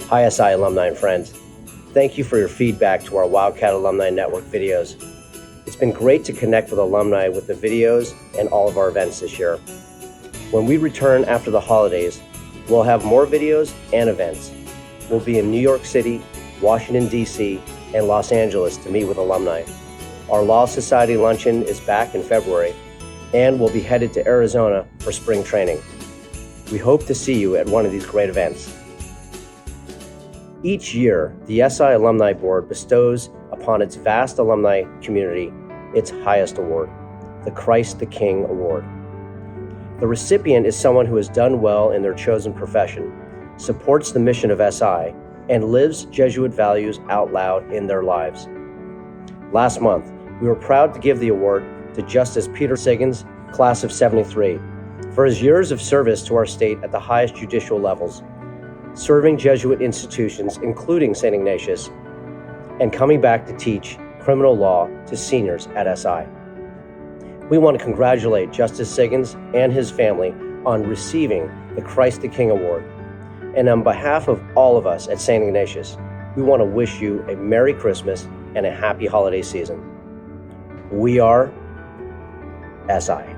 Hi, SI alumni and friends. Thank you for your feedback to our Wildcat Alumni Network videos. It's been great to connect with alumni with the videos and all of our events this year. When we return after the holidays, we'll have more videos and events. We'll be in New York City, Washington, D.C., and Los Angeles to meet with alumni. Our Law Society Luncheon is back in February, and we'll be headed to Arizona for spring training. We hope to see you at one of these great events. Each year, the SI Alumni Board bestows upon its vast alumni community its highest award, the Christ the King Award. The recipient is someone who has done well in their chosen profession, supports the mission of SI, and lives Jesuit values out loud in their lives. Last month, we were proud to give the award to Justice Peter Siggins, class of '73, for his years of service to our state at the highest judicial levels, serving Jesuit institutions, including St. Ignatius, and coming back to teach criminal law to seniors at SI. We want to congratulate Justice Siggins and his family on receiving the Christ the King Award. And on behalf of all of us at St. Ignatius, we want to wish you a Merry Christmas and a happy holiday season. We are SI.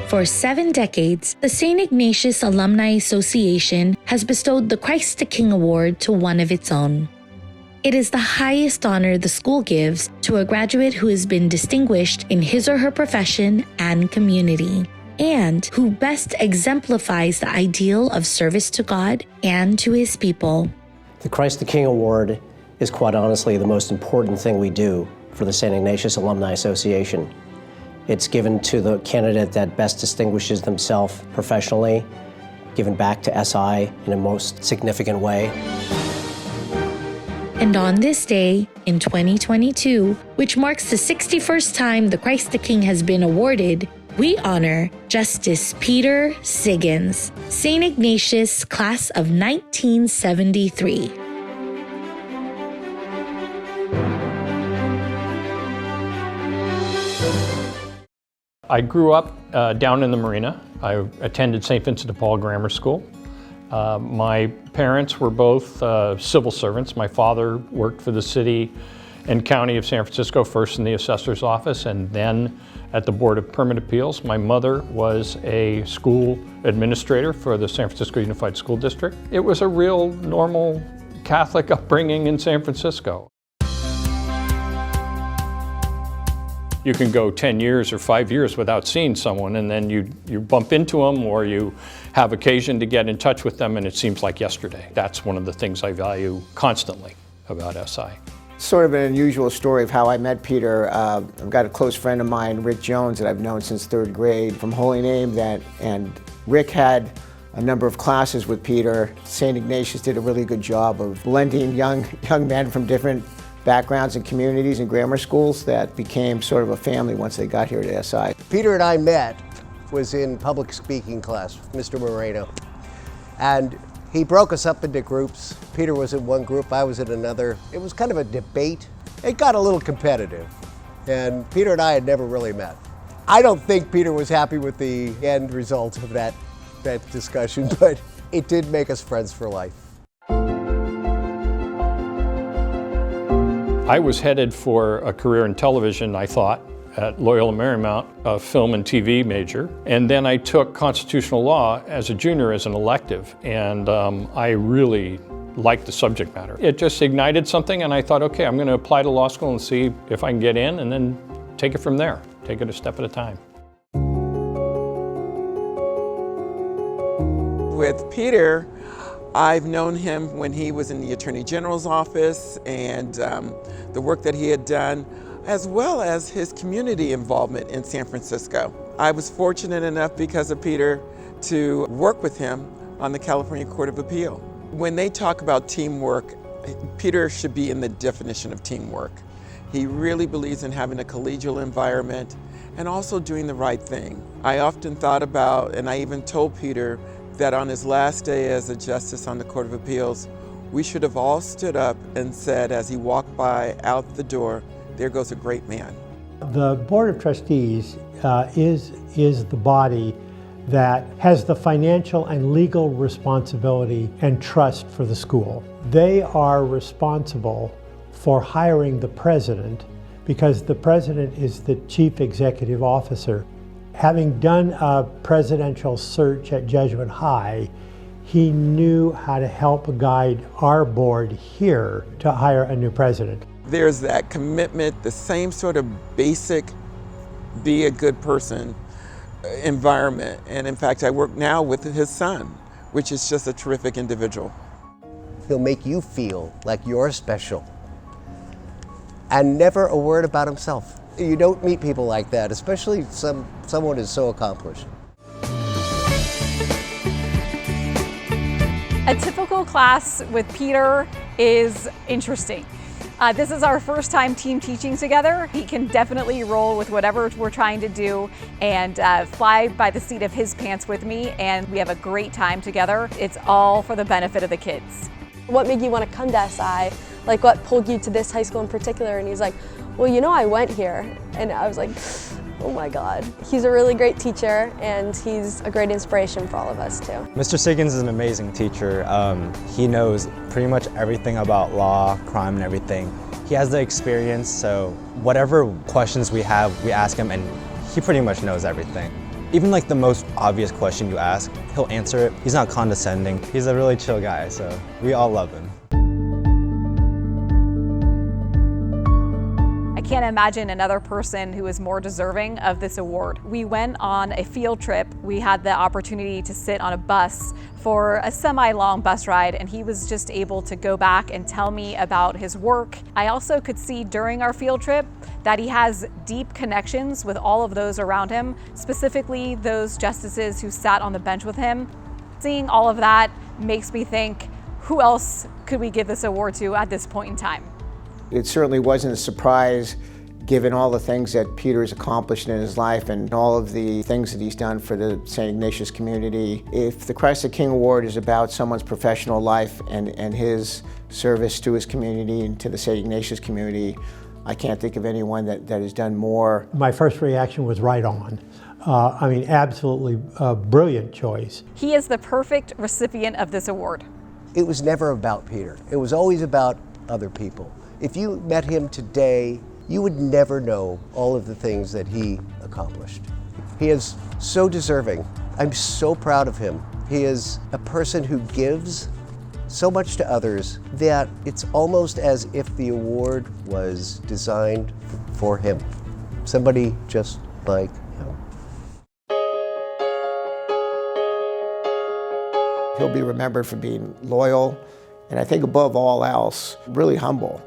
For 7 decades, the St. Ignatius Alumni Association has bestowed the Christ the King Award to one of its own. It is the highest honor the school gives to a graduate who has been distinguished in his or her profession and community, and who best exemplifies the ideal of service to God and to his people. The Christ the King Award is quite honestly the most important thing we do for the St. Ignatius Alumni Association. It's given to the candidate that best distinguishes themselves professionally, given back to SI in a most significant way. And on this day, in 2022, which marks the 61st time the Christ the King has been awarded, we honor Justice Peter Siggins, St. Ignatius, class of 1973. I grew up down in the marina. I attended St. Vincent de Paul Grammar School. My parents were both civil servants. My father worked for the city and county of San Francisco, first in the assessor's office and then at the Board of Permit Appeals. My mother was a school administrator for the San Francisco Unified School District. It was a real normal Catholic upbringing in San Francisco. You can go 10 years or 5 years without seeing someone, and then you bump into them or you have occasion to get in touch with them, and it seems like yesterday. That's one of the things I value constantly about SI. Sort of an unusual story of how I met Peter. I've got a close friend of mine, Rick Jones, that I've known since 3rd grade from Holy Name, and Rick had a number of classes with Peter. St. Ignatius did a really good job of blending young men from different backgrounds and communities and grammar schools that became sort of a family once they got here to SI. Peter and I met was in public speaking class, Mr. Moreno. And he broke us up into groups. Peter was in one group, I was in another. It was kind of a debate. It got a little competitive. And Peter and I had never really met. I don't think Peter was happy with the end result of that discussion, but it did make us friends for life. I was headed for a career in television, I thought, at Loyola Marymount, a film and TV major. And then I took constitutional law as a junior as an elective, and I really liked the subject matter. It just ignited something, and I thought, okay, I'm going to apply to law school and see if I can get in, and then take it from there, take it a step at a time. With Peter, I've known him when he was in the Attorney General's office and the work that he had done, as well as his community involvement in San Francisco. I was fortunate enough because of Peter to work with him on the California Court of Appeal. When they talk about teamwork, Peter should be in the definition of teamwork. He really believes in having a collegial environment and also doing the right thing. I often thought about, and I even told Peter, that on his last day as a justice on the Court of Appeals, we should have all stood up and said as he walked by out the door, "There goes a great man." The Board of Trustees is the body that has the financial and legal responsibility and trust for the school. They are responsible for hiring the president because the president is the chief executive officer. Having done a presidential search at Jesuit High, he knew how to help guide our board here to hire a new president. There's that commitment, the same sort of basic be a good person environment. And in fact, I work now with his son, which is just a terrific individual. He'll make you feel like you're special. And never a word about himself. You don't meet people like that, especially someone who's so accomplished. A typical class with Peter is interesting. This is our first time team teaching together. He can definitely roll with whatever we're trying to do and fly by the seat of his pants with me, and we have a great time together. It's all for the benefit of the kids. What made you want to come to SI? Like, what pulled you to this high school in particular? And he's like, well, you know, I went here. And I was like, oh my God. He's a really great teacher, and he's a great inspiration for all of us too. Mr. Siggins is an amazing teacher. He knows pretty much everything about law, crime, and everything. He has the experience, so whatever questions we have, we ask him, and he pretty much knows everything. Even like the most obvious question you ask, he'll answer it. He's not condescending. He's a really chill guy, so we all love him. I can't imagine another person who is more deserving of this award. We went on a field trip. We had the opportunity to sit on a bus for a semi-long bus ride, and he was just able to go back and tell me about his work. I also could see during our field trip that he has deep connections with all of those around him, specifically those justices who sat on the bench with him. Seeing all of that makes me think, who else could we give this award to at this point in time? It certainly wasn't a surprise given all the things that Peter's accomplished in his life and all of the things that he's done for the St. Ignatius community. If the Christ the King Award is about someone's professional life and his service to his community and to the St. Ignatius community, I can't think of anyone that has done more. My first reaction was right on. I mean, absolutely brilliant choice. He is the perfect recipient of this award. It was never about Peter. It was always about other people. If you met him today, you would never know all of the things that he accomplished. He is so deserving. I'm so proud of him. He is a person who gives so much to others that it's almost as if the award was designed for him. Somebody just like him. He'll be remembered for being loyal, and I think above all else, really humble.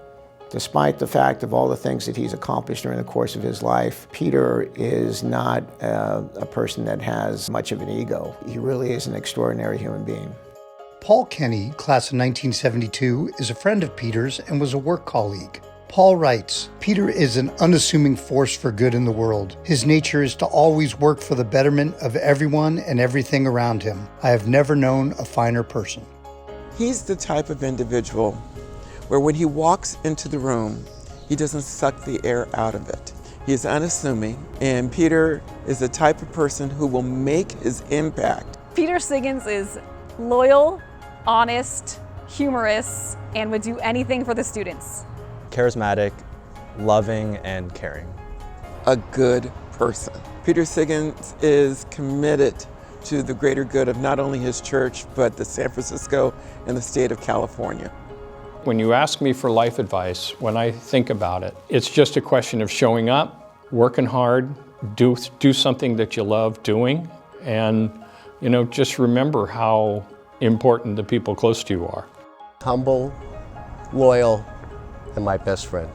Despite the fact of all the things that he's accomplished during the course of his life, Peter is not a person that has much of an ego. He really is an extraordinary human being. Paul Kenny, class of 1972, is a friend of Peter's and was a work colleague. Paul writes, Peter is an unassuming force for good in the world. His nature is to always work for the betterment of everyone and everything around him. I have never known a finer person. He's the type of individual where when he walks into the room, he doesn't suck the air out of it. He is unassuming, and Peter is the type of person who will make his impact. Peter Siggins is loyal, honest, humorous, and would do anything for the students. Charismatic, loving, and caring. A good person. Peter Siggins is committed to the greater good of not only his church, but the San Francisco and the state of California. When you ask me for life advice, when I think about it, it's just a question of showing up, working hard, do something that you love doing, and just remember how important the people close to you are. Humble, loyal, and my best friend.